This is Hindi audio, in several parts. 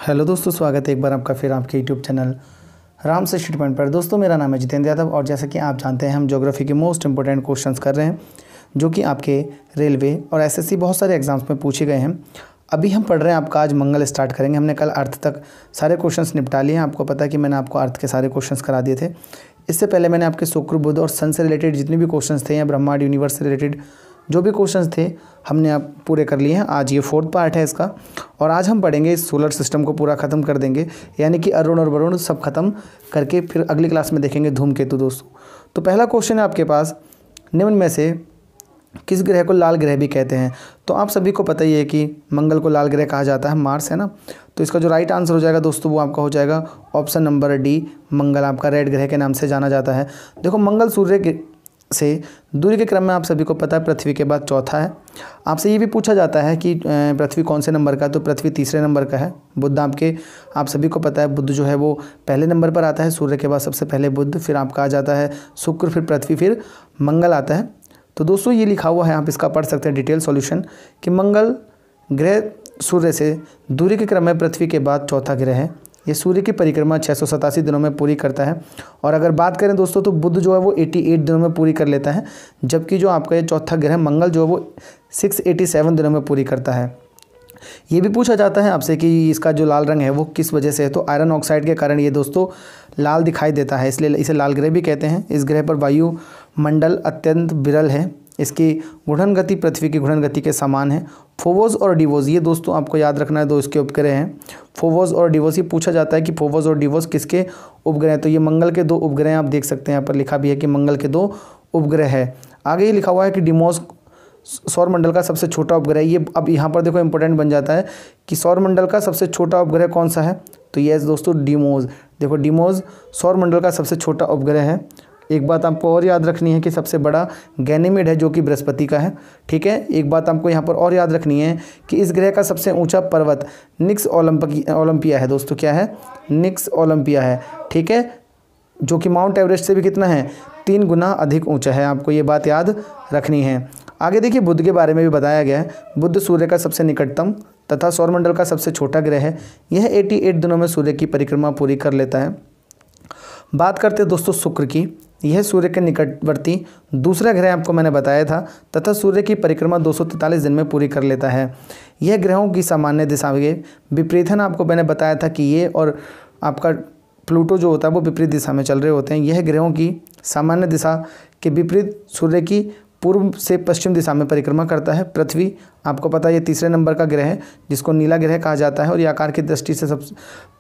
हेलो दोस्तों, स्वागत है एक बार आपका फिर आपके यूट्यूब चैनल राम से स्टडी पॉइंट पर। दोस्तों मेरा नाम है जितेंद्र यादव और जैसा कि आप जानते हैं हम ज्योग्राफी के मोस्ट इंपॉर्टेंट क्वेश्चंस कर रहे हैं जो कि आपके रेलवे और एसएससी बहुत सारे एग्जाम्स में पूछे गए हैं। अभी हम पढ़ रहे हैं, आपका आज मंगल स्टार्ट करेंगे। हमने कल अर्थ तक सारे क्वेश्चंस निपटा लिए हैं। आपको पता है कि मैंने आपको अर्थ के सारे क्वेश्चंस करा दिए थे। इससे पहले मैंने आपके शुक्र, बुध और सन से रिलेटेड जितने भी क्वेश्चंस थे या ब्रह्मांड यूनिवर्स से रिलेटेड जो भी क्वेश्चंस थे हमने आप पूरे कर लिए हैं। आज ये 4th पार्ट है इसका और आज हम पढ़ेंगे इस सोलर सिस्टम को पूरा ख़त्म कर देंगे, यानी कि अरुण और वरुण सब खत्म करके फिर अगली क्लास में देखेंगे धूमकेतु। दोस्तों तो पहला क्वेश्चन है आपके पास, निम्न में से किस ग्रह को लाल ग्रह भी कहते हैं? तो आप सभी को पता ही है कि मंगल को लाल ग्रह कहा जाता है, मार्स है ना। तो इसका जो राइट आंसर हो जाएगा दोस्तों वो आपका हो जाएगा ऑप्शन नंबर डी, मंगल आपका रेड ग्रह के नाम से जाना जाता है। देखो मंगल सूर्य से दूरी के क्रम में आप सभी को पता है पृथ्वी के बाद चौथा है। आपसे ये भी पूछा जाता है कि पृथ्वी कौन से नंबर का है, तो पृथ्वी तीसरे नंबर का है। बुध आपके आप सभी को पता है बुध जो है वो पहले नंबर पर आता है, सूर्य के बाद सबसे पहले बुध, फिर आपका आ जाता है शुक्र, फिर पृथ्वी, फिर मंगल आता है। तो दोस्तों ये लिखा हुआ है, आप इसका पढ़ सकते हैं डिटेल सॉल्यूशन कि मंगल ग्रह सूर्य से दूरी के क्रम में पृथ्वी के बाद चौथा ग्रह है। ये सूर्य की परिक्रमा 687 दिनों में पूरी करता है। और अगर बात करें दोस्तों तो बुध जो है वो 88 दिनों में पूरी कर लेता है, जबकि जो आपका ये चौथा ग्रह मंगल जो है वो 687 दिनों में पूरी करता है। ये भी पूछा जाता है आपसे कि इसका जो लाल रंग है वो किस वजह से है, तो आयरन ऑक्साइड के कारण ये दोस्तों लाल दिखाई देता है, इसलिए इसे लाल ग्रह भी कहते हैं। इस ग्रह पर वायुमंडल अत्यंत विरल है। इसकी घूर्णन गति पृथ्वी की घूर्णन गति के समान है। फोवोस और डिवोस ये दोस्तों आपको याद रखना है, दो इसके उपग्रह हैं फोवोस और डिवोस। ये पूछा जाता है कि फोवोस और डिवोस किसके उपग्रह हैं, तो ये मंगल के दो उपग्रह आप देख सकते हैं, यहाँ पर लिखा भी है कि मंगल के दो उपग्रह है। आगे ये लिखा हुआ है कि डिमोस सौरमंडल का सबसे छोटा उपग्रह। ये अब यहाँ पर देखो इंपॉर्टेंट बन जाता है कि सौरमंडल का सबसे छोटा उपग्रह कौन सा है, तो ये दोस्तों डिमोस। देखो डिमोस सौरमंडल का सबसे छोटा उपग्रह है। एक बात आपको और याद रखनी है कि सबसे बड़ा गैनीमेड है जो कि बृहस्पति का है, ठीक है। एक बात आपको यहाँ पर और याद रखनी है कि इस ग्रह का सबसे ऊंचा पर्वत निक्स ओलंपिया है। दोस्तों क्या है, निक्स ओलंपिया है, ठीक है, जो कि माउंट एवरेस्ट से भी कितना है, 3 गुना अधिक ऊंचा है। आपको ये बात याद रखनी है। आगे देखिए बुध के बारे में भी बताया गया है। बुध सूर्य का सबसे निकटतम तथा सौरमंडल का सबसे छोटा ग्रह है। यह 88 दिनों में सूर्य की परिक्रमा पूरी कर लेता है। बात करते हैं दोस्तों शुक्र की। यह सूर्य के निकटवर्ती दूसरा ग्रह आपको मैंने बताया था तथा सूर्य की परिक्रमा 243 दिन में पूरी कर लेता है। यह ग्रहों की सामान्य दिशा के विपरीत है ना, आपको मैंने बताया था कि ये और आपका प्लूटो जो होता है वो विपरीत दिशा में चल रहे होते हैं। यह ग्रहों की सामान्य दिशा के विपरीत सूर्य की पूर्व से पश्चिम दिशा में परिक्रमा करता है। पृथ्वी आपको पता है ये तीसरे नंबर का ग्रह है जिसको नीला ग्रह कहा जाता है और ये आकार की दृष्टि से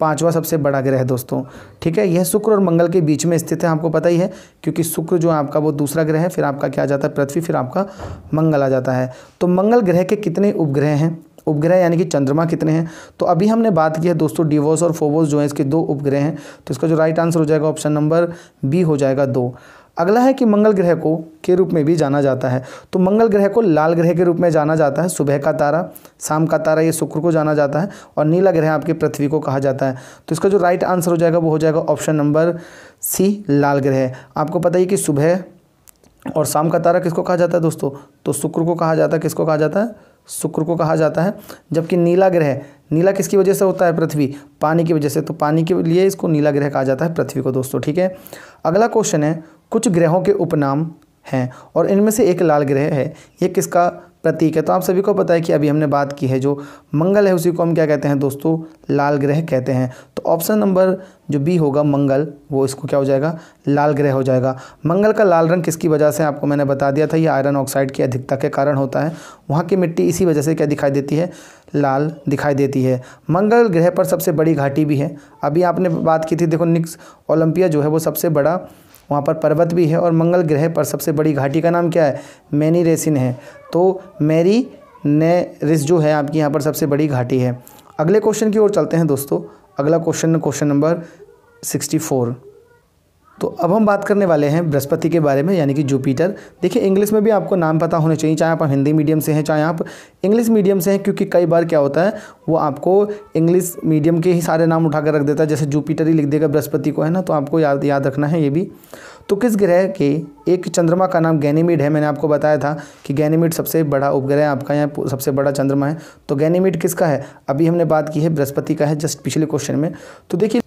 पांचवा सबसे बड़ा ग्रह है दोस्तों, ठीक है। यह शुक्र और मंगल के बीच में स्थित है, आपको पता ही है, क्योंकि शुक्र जो आपका वो दूसरा ग्रह है, फिर आपका क्या आ जाता है पृथ्वी, फिर आपका मंगल आ जाता है। तो मंगल ग्रह के कितने उपग्रह हैं, उपग्रह यानी कि चंद्रमा कितने हैं, तो अभी हमने बात की है दोस्तों डिवोस और फोवोस जो है इसके 2 उपग्रह हैं। तो इसका जो राइट आंसर हो जाएगा ऑप्शन नंबर बी हो जाएगा 2। अगला है कि मंगल ग्रह को के रूप में भी जाना जाता है। तो मंगल ग्रह को लाल ग्रह के रूप में जाना जाता है। सुबह का तारा, शाम का तारा ये शुक्र को जाना जाता है और नीला ग्रह आपके पृथ्वी को कहा जाता है। तो इसका जो राइट आंसर हो जाएगा वो हो जाएगा ऑप्शन नंबर सी, लाल ग्रह। आपको पता ही कि सुबह और शाम का तारा किसको कहा जाता है दोस्तों, तो शुक्र को कहा जाता है। किसको कहा जाता है, शुक्र को कहा जाता है। जबकि नीला ग्रह, नीला किसकी वजह से होता है, पृथ्वी, पानी की वजह से, तो पानी के लिए इसको नीला ग्रह कहा जाता है पृथ्वी को दोस्तों, ठीक है। अगला क्वेश्चन है, कुछ ग्रहों के उपनाम हैं और इनमें से एक लाल ग्रह है, ये किसका प्रतीक है? तो आप सभी को पता है कि अभी हमने बात की है जो मंगल है उसी को हम क्या कहते हैं दोस्तों, लाल ग्रह कहते हैं। तो ऑप्शन नंबर जो बी होगा मंगल, वो इसको क्या हो जाएगा, लाल ग्रह हो जाएगा। मंगल का लाल रंग किसकी वजह से, आपको मैंने बता दिया था, ये आयरन ऑक्साइड की अधिकता के कारण होता है। वहाँ की मिट्टी इसी वजह से क्या दिखाई देती है, लाल दिखाई देती है। मंगल ग्रह पर सबसे बड़ी घाटी भी है। अभी आपने बात की थी, देखो निक्स ओलंपिया जो है वो सबसे बड़ा वहाँ पर पर्वत भी है और मंगल ग्रह पर सबसे बड़ी घाटी का नाम क्या है, मैनी रेसिन है। तो मैरी नेरिस जो है आपकी यहाँ पर सबसे बड़ी घाटी है। अगले क्वेश्चन की ओर चलते हैं दोस्तों। अगला क्वेश्चन नंबर 64। तो अब हम बात करने वाले हैं बृहस्पति के बारे में, यानी कि जुपिटर। देखिए इंग्लिश में भी आपको नाम पता होने चाहिए, चाहे आप हिंदी मीडियम से हैं चाहे आप इंग्लिश मीडियम से हैं, क्योंकि कई बार क्या होता है वो आपको इंग्लिश मीडियम के ही सारे नाम उठा कर रख देता है, जैसे जुपिटर ही लिख देगा बृहस्पति को, है ना। तो आपको याद रखना है ये भी। तो किस ग्रह के एक चंद्रमा का नाम गैनीमीड है? मैंने आपको बताया था कि गैनीमीड सबसे बड़ा उपग्रह आपका यहाँ सबसे बड़ा चंद्रमा है। तो गैनीमीड किसका है? अभी हमने बात की है बृहस्पति का है, जस्ट पिछले क्वेश्चन में। तो देखिए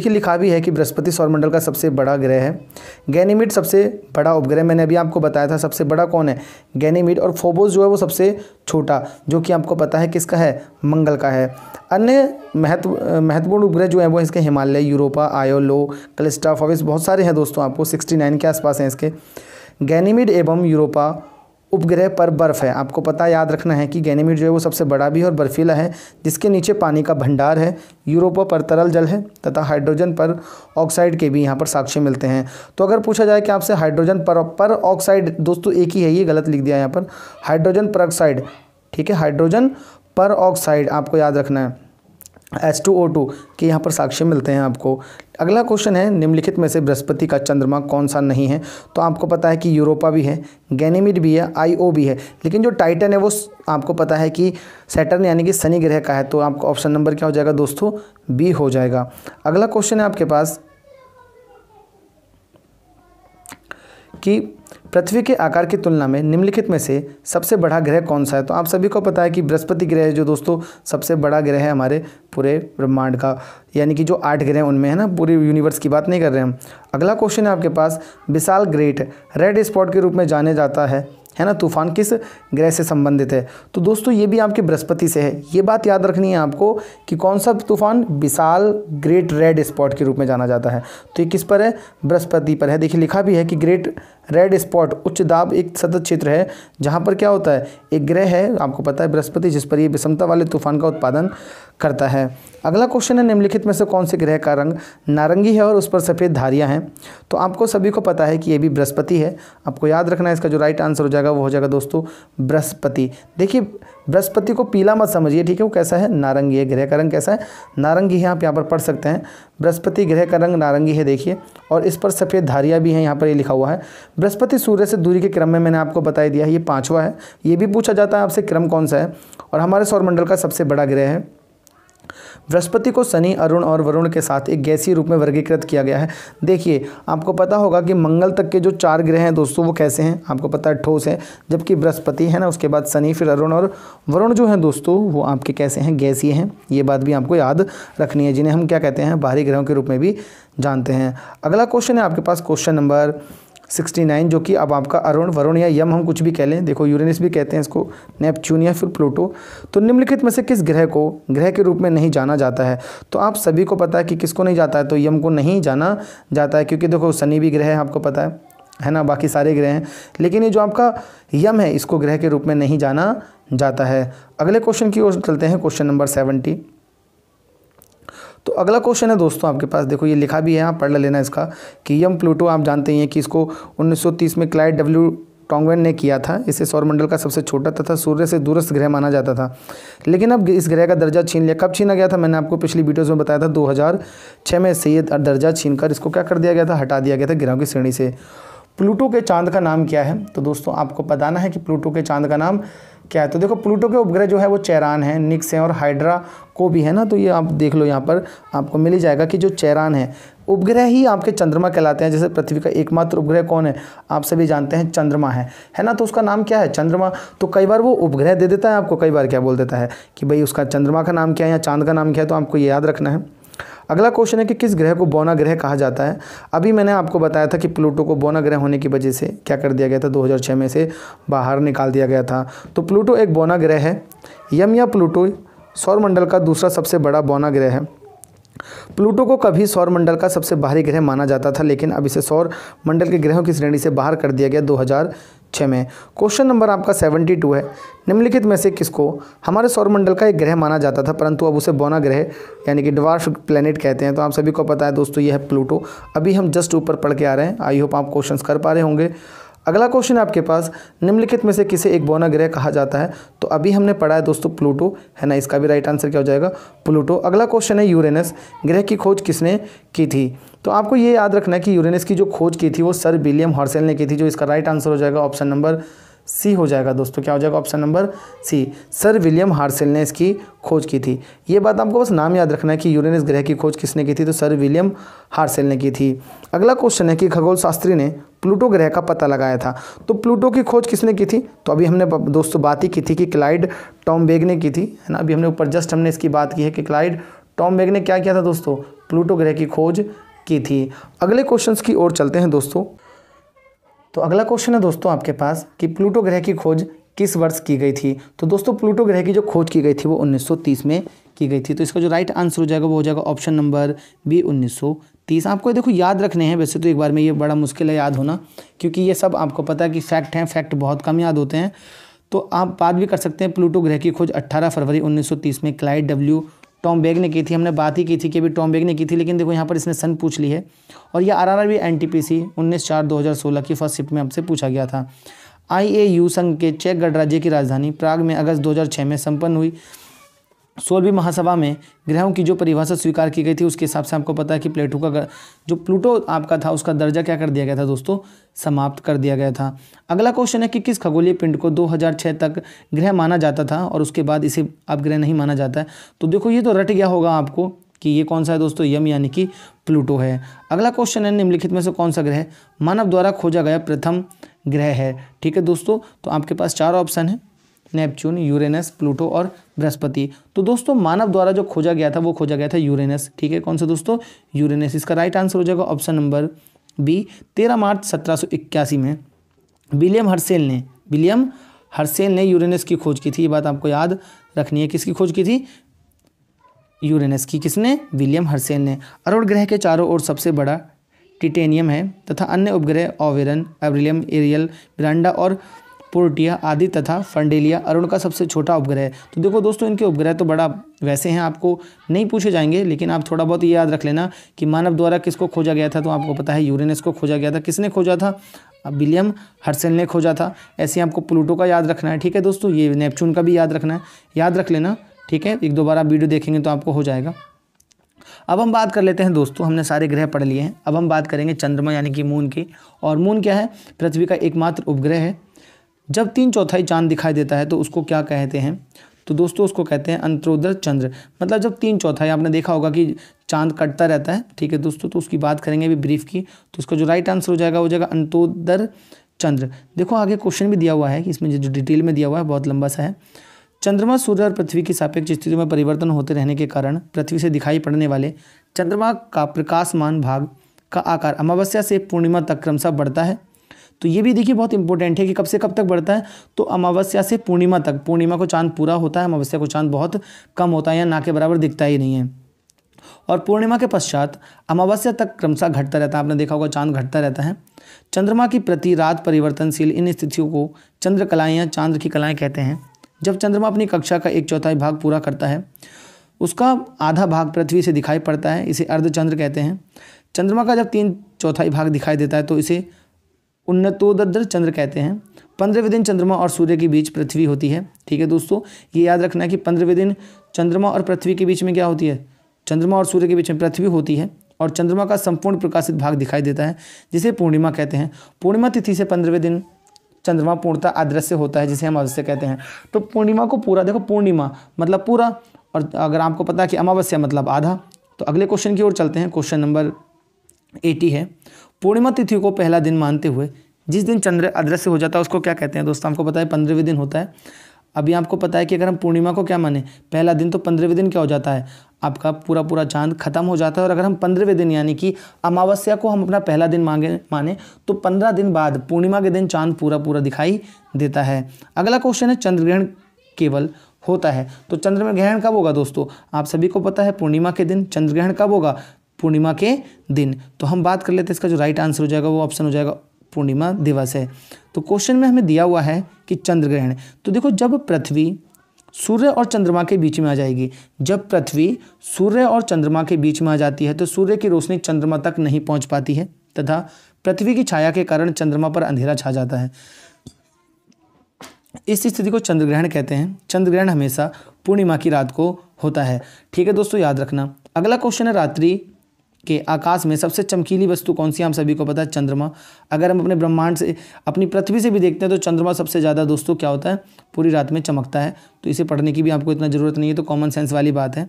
लिखा भी है कि बृहस्पति सौरमंडल का सबसे बड़ा ग्रह है। गैनीमीड सबसे बड़ा उपग्रह, मैंने अभी आपको बताया था सबसे बड़ा कौन है? गैनीमीड। और फोबोस जो है वो सबसे छोटा, जो कि आपको पता है किसका है? मंगल का है। अन्य महत्वपूर्ण उपग्रह जो है वो इसके हिमालय, यूरोपा, आयो, लो, कैलिस्टा, फोबिस, बहुत सारे हैं दोस्तों, आपको 69 के आसपास हैं इसके। गैनीमीड एवं यूरोपा उपग्रह पर बर्फ़ है। आपको पता याद रखना है कि गैनीमीड जो है वो सबसे बड़ा भी है और बर्फीला है, जिसके नीचे पानी का भंडार है। यूरोपा पर तरल जल है तथा हाइड्रोजन पर ऑक्साइड के भी यहाँ पर साक्ष्य मिलते हैं। तो अगर पूछा जाए कि आपसे हाइड्रोजन पर ऑक्साइड, दोस्तों एक ही है, ये गलत लिख दिया यहाँ पर, हाइड्रोजन पर ऑक्साइड, ठीक है, हाइड्रोजन पर ऑक्साइड आपको याद रखना है, H2O2 के यहाँ पर साक्ष्य मिलते हैं आपको। अगला क्वेश्चन है, निम्नलिखित में से बृहस्पति का चंद्रमा कौन सा नहीं है? तो आपको पता है कि यूरोपा भी है, गैनीमीड भी है, आईओ भी है, लेकिन जो टाइटन है वो आपको पता है कि सैटर्न यानी कि शनि ग्रह का है। तो आपको ऑप्शन नंबर क्या हो जाएगा दोस्तों? बी हो जाएगा। अगला क्वेश्चन है आपके पास कि पृथ्वी के आकार की तुलना में निम्नलिखित में से सबसे बड़ा ग्रह कौन सा है? तो आप सभी को पता है कि बृहस्पति ग्रह है जो दोस्तों सबसे बड़ा ग्रह है हमारे पूरे ब्रह्मांड का, यानी कि जो 8 ग्रह उनमें है ना, पूरे यूनिवर्स की बात नहीं कर रहे हम। अगला क्वेश्चन है आपके पास, विशाल ग्रेट रेड स्पॉट के रूप में जाने जाता है ना, तूफान किस ग्रह से संबंधित है? तो दोस्तों ये भी आपके बृहस्पति से है। ये बात याद रखनी है आपको कि कौन सा तूफान विशाल ग्रेट रेड स्पॉट के रूप में जाना जाता है। तो ये किस पर है? बृहस्पति पर है। देखिए लिखा भी है कि ग्रेट रेड स्पॉट उच्च दाब एक सतत क्षेत्र है जहाँ पर क्या होता है, एक ग्रह है आपको पता है बृहस्पति, जिस पर ये विषमता वाले तूफान का उत्पादन करता है। अगला क्वेश्चन है, निम्नलिखित में से कौन से ग्रह का रंग नारंगी है और उस पर सफ़ेद धारियां हैं? तो आपको सभी को पता है कि ये भी बृहस्पति है। आपको याद रखना है, इसका जो राइट आंसर हो जाएगा वो हो जाएगा दोस्तों बृहस्पति। देखिए बृहस्पति को पीला मत समझिए, ठीक है, वो कैसा है? नारंगी है। ग्रह का रंग कैसा है? नारंगी है। आप यहाँ पर पढ़ सकते हैं, बृहस्पति ग्रह का रंग नारंगी है, देखिए, और इस पर सफ़ेद धारियाँ भी हैं, यहाँ पर ये लिखा हुआ है। बृहस्पति सूर्य से दूरी के क्रम में मैंने आपको बता दिया है, ये 5वां है। ये भी पूछा जाता है आपसे क्रम कौन सा है, और हमारे सौरमंडल का सबसे बड़ा ग्रह है। बृहस्पति को शनि, अरुण और वरुण के साथ एक गैसीय रूप में वर्गीकृत किया गया है। देखिए आपको पता होगा कि मंगल तक के जो 4 ग्रह हैं दोस्तों वो कैसे हैं, आपको पता है ठोस है, जबकि बृहस्पति है ना, उसके बाद शनि, फिर अरुण और वरुण जो हैं दोस्तों वो आपके कैसे हैं? गैसीय हैं। ये बात भी आपको याद रखनी है, जिन्हें हम क्या कहते हैं? बाहरी ग्रहों के रूप में भी जानते हैं। अगला क्वेश्चन है आपके पास क्वेश्चन नंबर 69, जो कि अब आपका अरुण, वरुण या यम हम कुछ भी कह लें, देखो यूरेनस भी कहते हैं इसको, नेपच्यून या फिर प्लूटो। तो निम्नलिखित में से किस ग्रह को ग्रह के रूप में नहीं जाना जाता है? तो आप सभी को पता है कि किसको नहीं जाता है, तो यम को नहीं जाना जाता है, क्योंकि देखो शनि भी ग्रह है आपको पता है ना, बाकी सारे ग्रह हैं, लेकिन ये जो आपका यम है इसको ग्रह के रूप में नहीं जाना जाता है। अगले क्वेश्चन की ओर चलते हैं, क्वेश्चन नंबर 70। तो अगला क्वेश्चन है दोस्तों आपके पास, देखो ये लिखा भी है, आप पढ़ लेना इसका, कि यम प्लूटो आप जानते हैं कि इसको 1930 में क्लाइड डब्ल्यू टॉन्गवेन ने किया था। इसे सौरमंडल का सबसे छोटा तथा सूर्य से दूरस्थ ग्रह माना जाता था, लेकिन अब इस ग्रह का दर्जा छीन लिया। कब छीना गया था? मैंने आपको पिछली वीडियोज़ में बताया था, 2006 में से ये दर्जा छीनकर इसको क्या कर दिया गया था? हटा दिया गया था ग्रहों की श्रेणी से। प्लूटो के चांद का नाम क्या है? तो दोस्तों आपको बताना है कि प्लूटो के चांद का नाम क्या है। तो देखो प्लूटो के उपग्रह जो है वो चेरान है, निक्स है और हाइड्रा को भी है ना, तो ये आप देख लो, यहाँ पर आपको मिल ही जाएगा कि जो चेरान है उपग्रह ही आपके चंद्रमा कहलाते हैं। जैसे पृथ्वी का एकमात्र उपग्रह कौन है? आप सभी जानते हैं चंद्रमा है ना, तो उसका नाम क्या है? चंद्रमा। तो कई बार वो उपग्रह दे देता है आपको, कई बार क्या बोल देता है कि भाई उसका चंद्रमा का नाम क्या है या चांद का नाम क्या है, तो आपको ये याद रखना है। अगला क्वेश्चन है कि किस ग्रह को बौना ग्रह कहा जाता है? अभी मैंने आपको बताया था कि प्लूटो को बौना ग्रह होने की वजह से क्या कर दिया गया था, 2006 में से बाहर निकाल दिया गया था। तो प्लूटो एक बौना ग्रह है। यम या प्लूटो सौरमंडल का दूसरा सबसे बड़ा बौना ग्रह है। प्लूटो को कभी सौरमंडल का सबसे बाहरी ग्रह माना जाता था, लेकिन अब इसे सौरमंडल के ग्रहों की श्रेणी से बाहर कर दिया गया 2006 में। क्वेश्चन नंबर आपका 72 है, निम्नलिखित में से किसको हमारे सौरमंडल का एक ग्रह माना जाता था परंतु अब उसे बौना ग्रह यानी कि ड्वार्फ प्लेनेट कहते हैं? तो आप सभी को पता है दोस्तों ये है प्लूटो। अभी हम जस्ट ऊपर पढ़ के आ रहे हैं, आई होप आप क्वेश्चंस कर पा रहे होंगे। अगला क्वेश्चन है आपके पास, निम्नलिखित में से किसे एक बौना ग्रह कहा जाता है? तो अभी हमने पढ़ा है दोस्तों प्लूटो, है ना, इसका भी राइट आंसर क्या हो जाएगा? प्लूटो। अगला क्वेश्चन है यूरेनस ग्रह की खोज किसने की थी? तो आपको ये याद रखना है कि यूरेनस की जो खोज की थी वो सर विलियम हर्शेल ने की थी, जो इसका राइट आंसर हो जाएगा ऑप्शन नंबर सी हो जाएगा दोस्तों। क्या हो जाएगा? Option number C, sir William Herschel ने इसकी खोज की थी। ये बात आपको बस नाम याद रखना है कि यूरेनस ग्रह की खोज किसने की थी? तो सर विलियम हर्शेल ने की थी। अगला क्वेश्चन है कि खगोल शास्त्री ने प्लूटो ग्रह का पता लगाया था। तो प्लूटो की खोज किसने की थी? तो अभी हमने दोस्तों बात ही की थी कि क्लाइड टॉमबेग ने की थी, है ना। अभी हमने ऊपर जस्ट हमने इसकी बात की है कि क्लाइड टॉमबेग ने क्या किया था दोस्तों? प्लूटो ग्रह की खोज की थी। अगले क्वेश्चन की ओर चलते हैं दोस्तों। तो अगला क्वेश्चन है दोस्तों आपके पास कि प्लूटो ग्रह की खोज किस वर्ष की गई थी? तो दोस्तों प्लूटो ग्रह की जो खोज की गई थी वो 1930 में की गई थी। तो इसका जो राइट आंसर हो जाएगा वो हो जाएगा ऑप्शन नंबर बी, 1930। आपको देखो याद रखने हैं, वैसे तो एक बार में ये बड़ा मुश्किल है याद होना, क्योंकि ये सब आपको पता है कि फैक्ट हैं, फैक्ट बहुत कम याद होते हैं। तो आप बात भी कर सकते हैं, प्लूटो ग्रह की खोज 18 फरवरी 1930 में क्लाइड डब्ल्यू टॉमबेग ने की थी। हमने बात ही की थी कि अभी टॉमबेग ने की थी, लेकिन देखो यहाँ पर इसने सन पूछ ली है। और ये RRB NTPC 19/4/2016 की फर्स्ट शिफ्ट में हमसे पूछा गया था। IAU संघ के चेक गणराज्य की राजधानी प्राग में अगस्त 2006 में संपन्न हुई 16वीं महासभा में ग्रहों की जो परिभाषा स्वीकार की गई थी, उसके हिसाब से आपको पता है कि जो प्लूटो आपका था उसका दर्जा क्या कर दिया गया था दोस्तों? समाप्त कर दिया गया था। अगला क्वेश्चन है कि किस खगोलीय पिंड को 2006 तक ग्रह माना जाता था और उसके बाद इसे अब ग्रह नहीं माना जाता है? तो देखो ये तो रट गया होगा आपको कि ये कौन सा है दोस्तों? यम यानी कि प्लूटो है। अगला क्वेश्चन है, निम्नलिखित में से कौन सा ग्रह मानव द्वारा खोजा गया प्रथम ग्रह है? ठीक है दोस्तों, तो आपके पास 4 ऑप्शन है, नेपच्यून, यूरेनस, प्लूटो और बृहस्पति। तो दोस्तों मानव द्वारा जो खोजा गया था वो खोजा गया था यूरेनस। ठीक है, कौन सा दोस्तों? यूरेनस। इसका राइट आंसर हो जाएगा ऑप्शन नंबर बी। 13 मार्च 1781 में विलियम हर्शेल ने यूरेनस की खोज की थी। ये बात आपको याद रखनी है। किसकी खोज की थी? यूरेनस की। किसने? विलियम हर्शेल ने। अरुण ग्रह के चारों ओर सबसे बड़ा टिटेनियम है तथा अन्य उपग्रह ओवेरन, एब्रिलियम, एरियल, मिरांडा और पोर्टिया आदि तथा फंडेलिया अरुण का सबसे छोटा उपग्रह है। तो देखो दोस्तों इनके उपग्रह तो बड़ा वैसे हैं, आपको नहीं पूछे जाएंगे, लेकिन आप थोड़ा बहुत ये याद रख लेना कि मानव द्वारा किसको खोजा गया था। तो आपको पता है यूरेनस को खोजा गया था। किसने खोजा था? विलियम हर्शेल ने खोजा था। ऐसे आपको प्लूटो का याद रखना है। ठीक है दोस्तों, ये नेपच्यून का भी याद रखना है, याद रख लेना। ठीक है, 1-2 बार आप वीडियो देखेंगे तो आपको हो जाएगा। अब हम बात कर लेते हैं दोस्तों, हमने सारे ग्रह पढ़ लिए हैं। अब हम बात करेंगे चंद्रमा यानी कि मून की। और मून क्या है? पृथ्वी का एकमात्र उपग्रह है। जब 3/4 चांद दिखाई देता है तो उसको क्या कहते हैं? तो दोस्तों उसको कहते हैं अंतरोदर चंद्र। मतलब जब 3/4, आपने देखा होगा कि चांद कटता रहता है। ठीक है दोस्तों, तो उसकी बात करेंगे अभी ब्रीफ की। तो उसका जो राइट आंसर हो जाएगा अंतरोदर चंद्र। देखो आगे क्वेश्चन भी दिया हुआ है कि इसमें जो डिटेल में दिया हुआ है बहुत लंबा सा है। चंद्रमा सूर्य और पृथ्वी की सापेक्ष स्थितियों में परिवर्तन होते रहने के कारण पृथ्वी से दिखाई पड़ने वाले चंद्रमा का प्रकाशमान भाग का आकार अमावस्या से पूर्णिमा तक क्रमशः बढ़ता है। तो ये भी देखिए बहुत इंपॉर्टेंट है कि कब से कब तक बढ़ता है? तो अमावस्या से पूर्णिमा तक। पूर्णिमा को चांद पूरा होता है, अमावस्या को चांद बहुत कम होता है या ना के बराबर दिखता ही नहीं है। और पूर्णिमा के पश्चात अमावस्या तक क्रमशः घटता रहता है। आपने देखा होगा चांद घटता रहता है। चंद्रमा की प्रति रात परिवर्तनशील इन स्थितियों को चंद्रकलाएँ या चांद्र की कलाएँ कहते हैं। जब चंद्रमा अपनी कक्षा का 1/4 भाग पूरा करता है, उसका आधा भाग पृथ्वी से दिखाई पड़ता है, इसे अर्धचंद्र कहते हैं। चंद्रमा का जब 3/4 भाग दिखाई देता है तो इसे उन्नतोदर चंद्र कहते हैं। 15वें दिन चंद्रमा और सूर्य के बीच पृथ्वी होती है। ठीक है दोस्तों, ये याद रखना है कि 15वें दिन चंद्रमा और पृथ्वी के बीच में क्या होती है? चंद्रमा और सूर्य के बीच में पृथ्वी होती है और चंद्रमा का संपूर्ण प्रकाशित भाग दिखाई देता है, जिसे पूर्णिमा कहते हैं। पूर्णिमा तिथि से 15वें दिन चंद्रमा पूर्णतः अदृश्य होता है, जिसे हम अवश्य कहते हैं। तो पूर्णिमा को पूरा, देखो पूर्णिमा मतलब पूरा, और अगर आपको पता है कि अमावस्या मतलब आधा। तो अगले क्वेश्चन की ओर चलते हैं। क्वेश्चन नंबर 80 है, पूर्णिमा तिथि को पहला दिन मानते हुए जिस दिन चंद्र अदृश्य हो जाता है उसको क्या कहते हैं? दोस्तों आपको पता है 15वें दिन होता है। अभी आपको पता है कि अगर हम पूर्णिमा को क्या माने पहला दिन, तो 15वें दिन क्या हो जाता है? आपका पूरा चांद खत्म हो जाता है। और अगर हम 15वें दिन यानी कि अमावस्या को हम अपना पहला दिन माने तो 15 दिन बाद पूर्णिमा के दिन चांद पूरा दिखाई देता है। अगला क्वेश्चन है, चंद्रग्रहण केवल होता है तो चंद्रग्रहण कब होगा? दोस्तों आप सभी को पता है पूर्णिमा के दिन। चंद्रग्रहण कब होगा? पूर्णिमा के दिन। तो हम बात कर लेते हैं, इसका जो राइट आंसर हो जाएगा वो ऑप्शन हो जाएगा पूर्णिमा दिवस है। तो क्वेश्चन में हमें दिया हुआ है कि चंद्रग्रहण, तो देखो जब पृथ्वी सूर्य और चंद्रमा के बीच में आ जाएगी, जब पृथ्वी सूर्य और चंद्रमा के बीच में आ जाती है तो सूर्य की रोशनी चंद्रमा तक नहीं पहुंच पाती है तथा पृथ्वी की छाया के कारण चंद्रमा पर अंधेरा छा जाता है। इस स्थिति को चंद्रग्रहण कहते हैं। चंद्रग्रहण हमेशा पूर्णिमा की रात को होता है। ठीक है दोस्तों, याद रखना। अगला क्वेश्चन है, रात्रि के आकाश में सबसे चमकीली वस्तु कौन सी है? हम सभी को पता है चंद्रमा। अगर हम अपने ब्रह्मांड से, अपनी पृथ्वी से भी देखते हैं तो चंद्रमा सबसे ज़्यादा दोस्तों क्या होता है, पूरी रात में चमकता है। तो इसे पढ़ने की भी आपको इतना ज़रूरत नहीं है, तो कॉमन सेंस वाली बात है।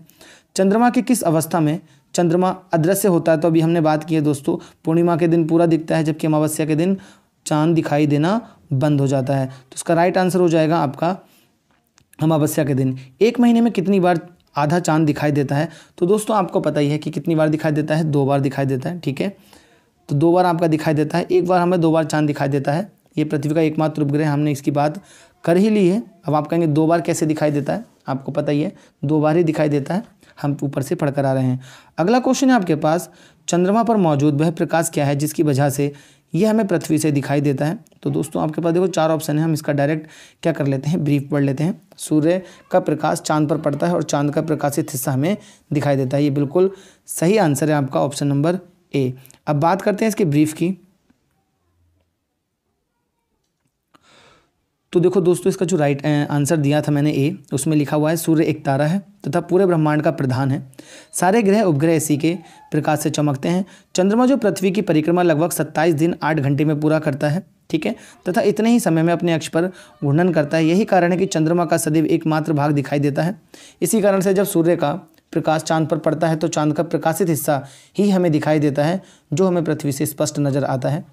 चंद्रमा की किस अवस्था में चंद्रमा अदृश्य होता है? तो अभी हमने बात की है दोस्तों, पूर्णिमा के दिन पूरा दिखता है, जबकि अमावस्या के दिन चांद दिखाई देना बंद हो जाता है। तो इसका राइट आंसर हो जाएगा आपका अमावस्या के दिन। एक महीने में कितनी बार आधा चांद दिखाई देता है? तो दोस्तों आपको पता ही है कि कितनी बार दिखाई देता है, 2 बार दिखाई देता है। ठीक है, तो 2 बार आपका दिखाई देता है। एक बार हमें 2 बार चांद दिखाई देता है। ये पृथ्वी का एकमात्र उपग्रह, हमने इसकी बात कर ही ली है। अब आप कहेंगे 2 बार कैसे दिखाई देता है? आपको पता ही है 2 बार ही दिखाई देता है, हम ऊपर से पढ़कर आ रहे हैं। अगला क्वेश्चन है आपके पास, चंद्रमा पर मौजूद वह प्रकाश क्या है जिसकी वजह से यह हमें पृथ्वी से दिखाई देता है? तो दोस्तों आपके पास देखो 4 ऑप्शन है, हम इसका डायरेक्ट क्या कर लेते हैं, ब्रीफ पढ़ लेते हैं। सूर्य का प्रकाश चांद पर पड़ता है और चांद का प्रकाशित हिस्सा हमें दिखाई देता है। ये बिल्कुल सही आंसर है आपका, ऑप्शन नंबर ए। अब बात करते हैं इसके ब्रीफ की। तो देखो दोस्तों, इसका जो राइट आंसर दिया था मैंने ए, उसमें लिखा हुआ है सूर्य एक तारा है तथा पूरे ब्रह्मांड का प्रधान है। सारे ग्रह उपग्रह इसी के प्रकाश से चमकते हैं। चंद्रमा जो पृथ्वी की परिक्रमा लगभग 27 दिन 8 घंटे में पूरा करता है, ठीक है, तथा इतने ही समय में अपने अक्ष पर घूर्णन करता है। यही कारण है कि चंद्रमा का सदैव एकमात्र भाग दिखाई देता है। इसी कारण से जब सूर्य का प्रकाश चांद पर पड़ता है तो चांद का प्रकाशित हिस्सा ही हमें दिखाई देता है, जो हमें पृथ्वी से स्पष्ट नजर आता है।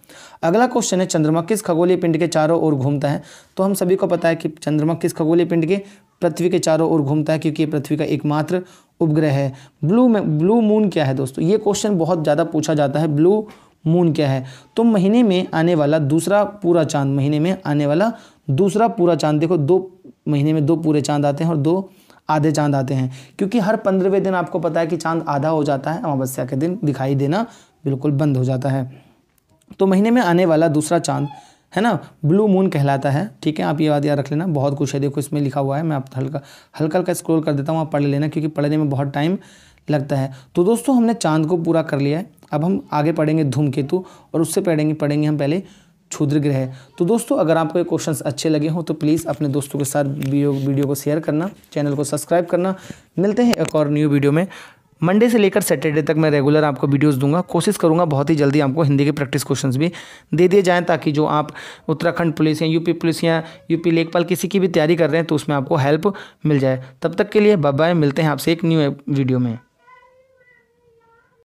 अगला क्वेश्चन है, चंद्रमा किस खगोलीय पिंड के चारों ओर घूमता है? तो हम सभी को पता है कि चंद्रमा किस खगोलीय पिंड के, पृथ्वी के चारों ओर घूमता है, क्योंकि ये पृथ्वी का एकमात्र उपग्रह है। ब्लू मून क्या है दोस्तों? ये क्वेश्चन बहुत ज़्यादा पूछा जाता है। ब्लू मून क्या है? तो महीने में आने वाला दूसरा पूरा चांद, महीने में आने वाला दूसरा पूरा चांद। देखो 2 महीने में 2 पूरे चांद आते हैं और 2 आधे चांद आते हैं, क्योंकि हर 15वें दिन आपको पता है कि चांद आधा हो जाता है, अमावस्या के दिन दिखाई देना बिल्कुल बंद हो जाता है। तो महीने में आने वाला दूसरा चांद है ना, ब्लू मून कहलाता है। ठीक है, आप ये बात याद रख लेना, बहुत कुछ है देखो इसमें लिखा हुआ है। मैं आप हल्का हल्का स्क्रॉल कर देता हूँ, आप पढ़ लेना, क्योंकि पढ़ने में बहुत टाइम लगता है। तो दोस्तों हमने चांद को पूरा कर लिया है। अब हम आगे पढ़ेंगे धूमकेतु, और उससे पढ़ेंगे हम पहले क्षुद्र ग्रह। तो दोस्तों अगर आपको ये क्वेश्चंस अच्छे लगे हों तो प्लीज़ अपने दोस्तों के साथ वीडियो को शेयर करना, चैनल को सब्सक्राइब करना। मिलते हैं एक और न्यू वीडियो में। मंडे से लेकर सैटरडे तक मैं रेगुलर आपको वीडियोस दूंगा। कोशिश करूंगा बहुत ही जल्दी आपको हिंदी के प्रैक्टिस क्वेश्चंस भी दे दिए जाएं, ताकि जो आप उत्तराखंड पुलिस या यूपी पुलिस या यूपी लेखपाल किसी की भी तैयारी कर रहे हैं तो उसमें आपको हेल्प मिल जाए। तब तक के लिए बाय बाय, मिलते हैं आपसे एक न्यू वीडियो में।